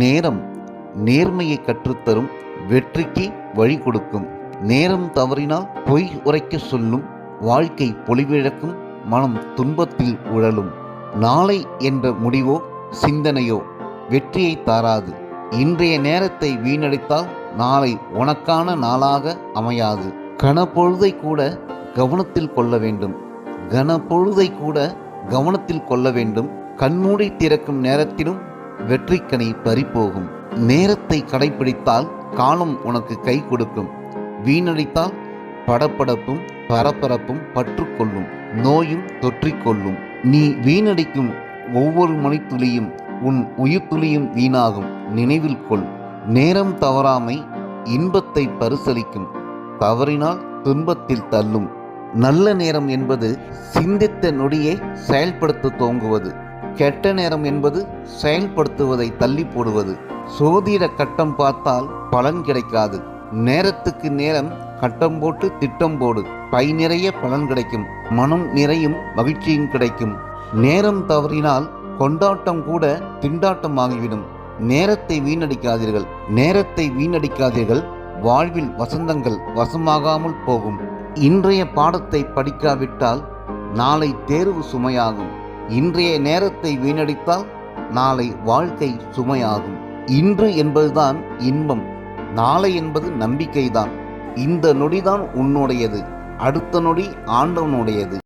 நேரம் நேர்மையை கற்றுத்தரும், வெற்றிக்கு வழி கொடுக்கும். நேரம் தவறினால் பொய் உரைக்க சொல்லும், வாழ்க்கை பொலிவிழக்கும், மனம் துன்பத்தில் உழலும். நாளை என்ற முடிவோ சிந்தனையோ வெற்றியை தாராது. இன்றைய நேரத்தை வீணடித்தால் நாளை உனக்கான நாளாக அமையாது. கனப்பொழுதை கூட கவனத்தில் கொள்ள வேண்டும். கனப்பொழுதை கூட கவனத்தில் கொள்ள வேண்டும். கண்மூடி திறக்கும் நேரத்திலும் வெற்றிக்கனி பறிபோகும். நேரத்தை கடைபிடித்தால் காலம் உனக்கு கை கொடுக்கும். வீணடித்தால் படபடப்பும் பரபரப்பும் பற்றுக்கொள்ளும், நோயும் தொற்றிக்கொள்ளும். நீ வீணடிக்கும் ஒவ்வொரு மணித்துளியும் உன் உயிர் துளியும் வீணாகும். நினைவில் கொள், நேரம் தவறாமை இன்பத்தை பரிசளிக்கும், தவறினால் துன்பத்தில் தள்ளும். நல்ல நேரம் என்பது சிந்தித்த நொடியை செயல்படுத்த துவங்குவது. கெட்ட நேரம் என்பது செயல்படுத்துவதை தள்ளி போடுவது. சோதிட கட்டம் பார்த்தால் பலன் கிடைக்காது. நேரத்துக்கு நேரம் கட்டம் போட்டு திட்டம் போடு, பை நிறைய பலன் கிடைக்கும், மனம் நிறையும் மகிழ்ச்சியும் கிடைக்கும். நேரம் தவறினால் கொண்டாட்டம் கூட திண்டாட்டம் ஆகிவிடும். நேரத்தை வீணடிக்காதீர்கள், நேரத்தை வீணடிக்காதீர்கள். வாழ்வில் வசந்தங்கள் வசமாகாமல் போகும். இன்றைய பாடத்தை படிக்காவிட்டால் நாளை தேர்வு சுமையாகும். இன்றைய நேரத்தை வீணடித்தால் நாளை வாழ்க்கை சுமையாகும். இன்று என்பதுதான் இன்பம், நாளை என்பது நம்பிக்கைதான். இந்த நொடிதான் உன்னுடையது, அடுத்த நொடி ஆண்டவனுடையது.